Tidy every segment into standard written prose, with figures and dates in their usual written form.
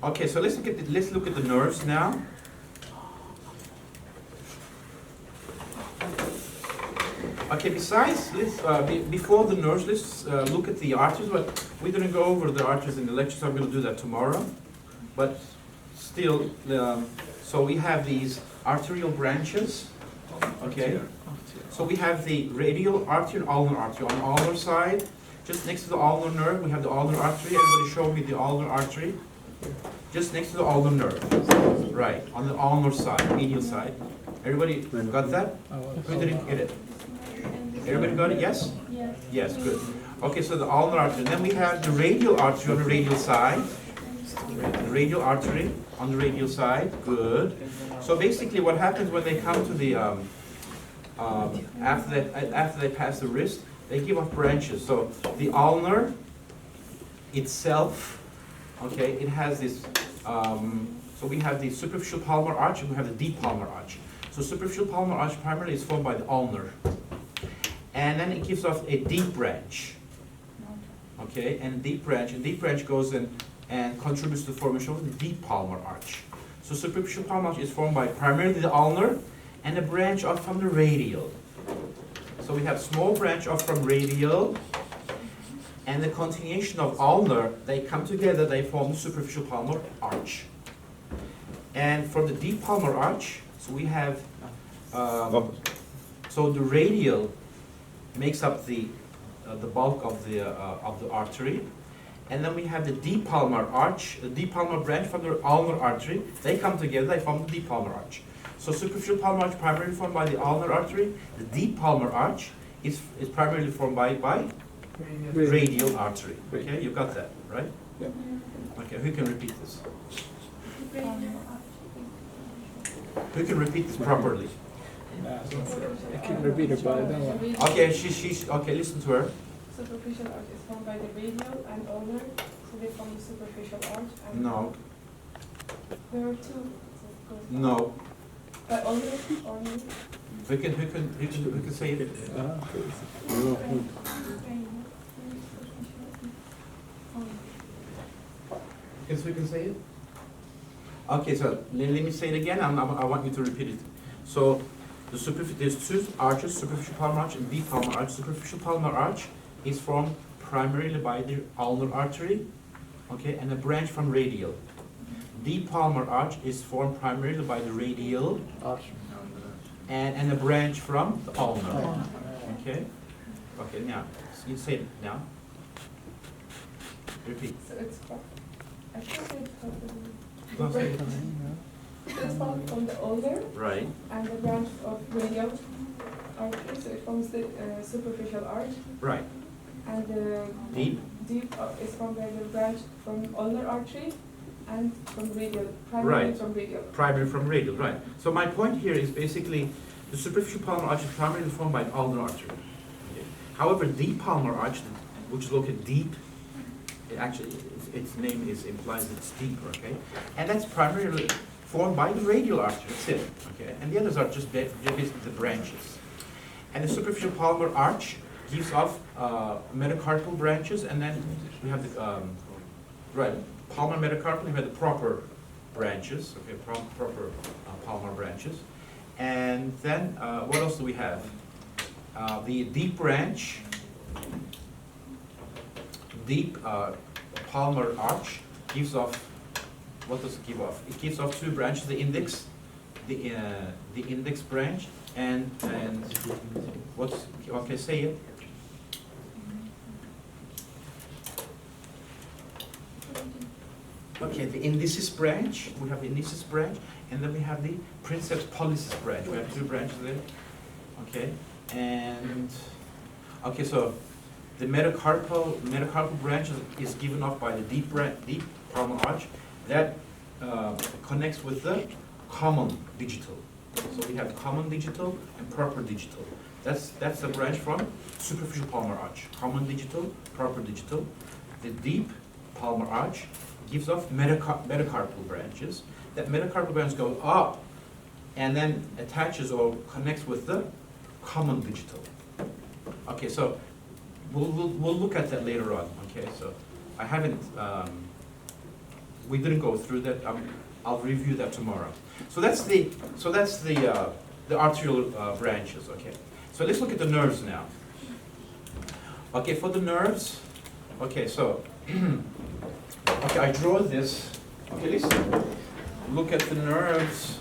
Okay, so let's look at the nerves now. Okay, besides, before the nerves, let's look at the arteries, but we didn't go over the arteries in the lecture, so I'm going to do that tomorrow. But still, so we have these arterial branches, okay? So we have the radial artery and ulnar artery. On the ulnar side, just next to the ulnar nerve, we have the ulnar artery. Everybody show me the ulnar artery. Just next to the ulnar nerve. Right, on the ulnar side, medial side. Everybody got that? Who didn't get it? Everybody got it? Yes? Yes. Yes, good. Okay, so the ulnar artery. Then we have the radial artery on the radial side. The radial artery on the radial side. Good. So basically what happens when they come to the, after they pass the wrist, they give off branches. So the ulnar itself, okay, it has this, so we have the superficial palmar arch and we have the deep palmar arch. So superficial palmar arch primarily is formed by the ulnar. And then it gives off a deep branch, okay, and deep branch goes in and contributes to the formation of the deep palmar arch. So superficial palmar arch is formed by primarily the ulnar and a branch off from the radial. So we have small branch off from radial and the continuation of ulnar, they come together, they form the superficial palmar arch. And for the deep palmar arch, so we have, so the radial makes up the bulk of the artery, and then we have the deep palmar arch, the deep palmar branch from the ulnar artery. They come together, they form the deep palmar arch. So superficial palmar arch primarily formed by the ulnar artery. The deep palmar arch is primarily formed by radial artery. Okay, you got that, right? Yeah. Okay, who can repeat this? Who can repeat this properly? I can repeat it, but I don't want. Okay, she's okay. Listen to her. Superficial arch is formed by the radial and ulnar, so they form the superficial arch. And No, there are two. no. Ulnar. Who can say it? Yes, who can say it? Okay, so let me say it again. I want you to repeat it. So there's two arches, superficial palmar arch and deep palmar arch. Superficial palmar arch is formed primarily by the ulnar artery, okay, and a branch from radial. Deep palmar arch is formed primarily by the radial and a branch from the ulnar. Okay? Okay, now, you say it now. Repeat. So it's I think it's No, say it. it's formed from the ulnar Right, and the branch of radial artery, so it forms the superficial arch. right. And the Deep? deep is formed by the branch from ulnar artery and from radial, primarily Right. from radial. Primarily from radial, right. So my point here is basically the superficial palmar arch is primarily formed by ulnar artery. Okay. However, deep palmar arch, which is located deep, it actually, its name implies it's deeper, okay? And that's primarily formed by the radial artery, that's it, okay? And the others are just basically the branches. And the superficial palmar arch gives off metacarpal branches, and then we have the, right, palmar metacarpal, we have the proper branches, okay, proper palmar branches. And then, what else do we have? The deep branch, deep palmar arch gives off, what does it give off? It gives off two branches, the index branch, and what's, okay, say it. Okay, the indicis branch, we have the indicis branch, and then we have the princeps pollicis branch. We have two branches there, okay? And, okay, so the metacarpal branch is given off by the deep palmar arch that connects with the common digital. So we have common digital and proper digital. That's the branch from superficial palmar arch. Common digital, proper digital. The deep palmar arch gives off metacarpal branches. That metacarpal branch goes up and then attaches or connects with the common digital. Okay, so we'll look at that later on. Okay, so I haven't we didn't go through that. I'll review that tomorrow. So that's the arterial branches. Okay. So let's look at the nerves now. Okay, for the nerves. Okay, so okay, I draw this. Okay, let's look at the nerves.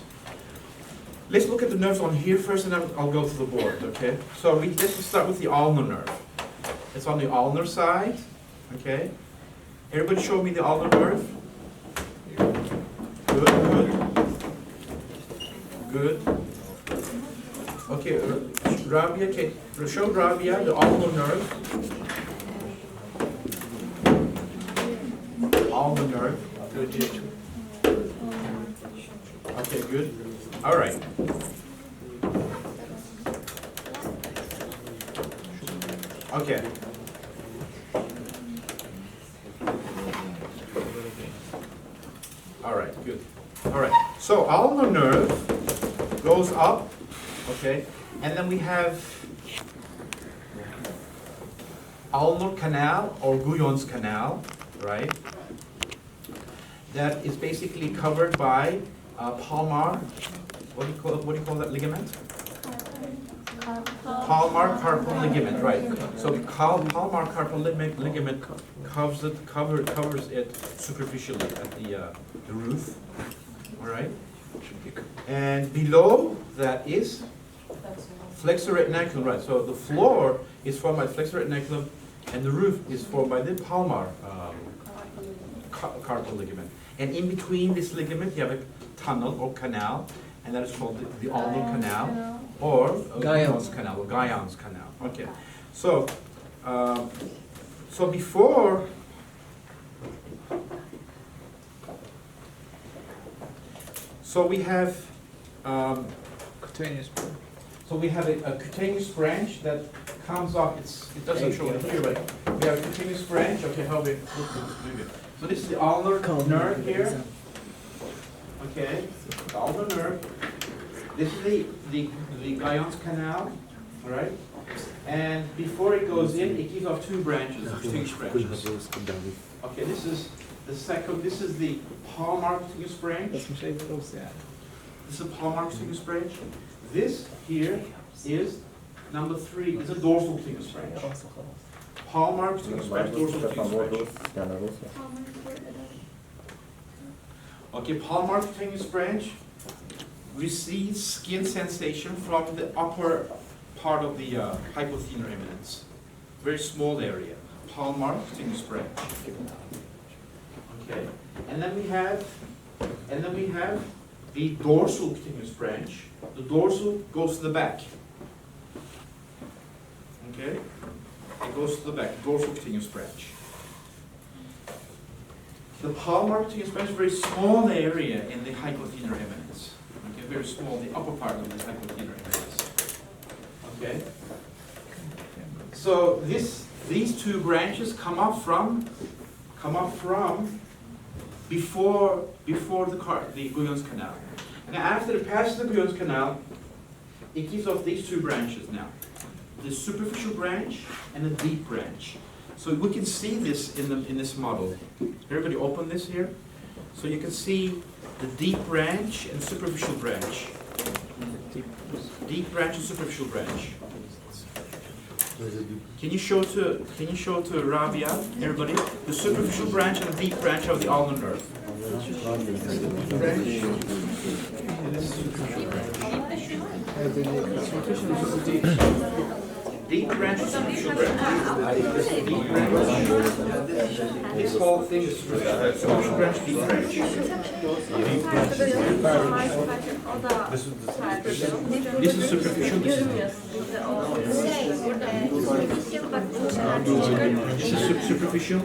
Let's look at the nerves on here first, and then I'll go to the board. Okay. So let's start with the ulnar nerve. It's on the ulnar side. Okay. Everybody show me the ulnar nerve. Good, good. Good. Okay, Rabia, okay. Show Rabia the ulnar nerve. Ulnar nerve. Good. Okay, good. All right. Okay. All right, good. All right. So ulnar nerve goes up, okay, and then we have ulnar canal or Guyon's canal, right? That is basically covered by palmar. What do you call that ligament? Palmar carpal ligament, right? So the palmar carpal ligament covers it superficially at the roof, all right? And below that is flexor retinaculum, right? So the floor is formed by flexor retinaculum, and the roof is formed by the palmar carpal ligament. And in between this ligament, you have a tunnel or canal, and that is called the ulnar canal or Guyon's canal or Guyon's canal. Okay, so before. So we have Cutaneous. so we have a cutaneous branch that comes off. It doesn't show it here, but we have a cutaneous branch. Okay, how we look at it. So this is the ulnar nerve here. Okay, the ulnar nerve. This is the Guyon's canal, all right? And before it goes in, it gives off two branches, cutaneous branches. Okay, this is the second. This is the palmar cutaneous branch. This is a palmar cutaneous branch. This here is number 3. Is a dorsal cutaneous branch. Palmar cutaneous branch, dorsal cutaneous branch. Okay, palmar cutaneous branch receives skin sensation from the upper part of the hypothenar eminence. Very small area. Palmar cutaneous branch. Okay, and then we have the dorsal cutaneous branch. The dorsal goes to the back. Okay, it goes to the back. Dorsal cutaneous branch. The palmar cutaneous branch is a very small area in the hypothenar eminence. Okay, very small, the upper part of the hypothenar eminence. Okay. So these two branches come up from before the Guyon's canal. Now after it passes the Guyon's canal, it gives off these two branches now. The superficial branch and the deep branch. So we can see this in this model. Everybody open this here. So you can see the deep branch and superficial branch. Deep branch and superficial branch. Can you show to Rabia, everybody, the superficial branch and the deep branch of the ulnar nerve? Deep branch and superficial branch. Deep branch. This whole thing is superficial branch, deep branch. This is superficial. This is superficial.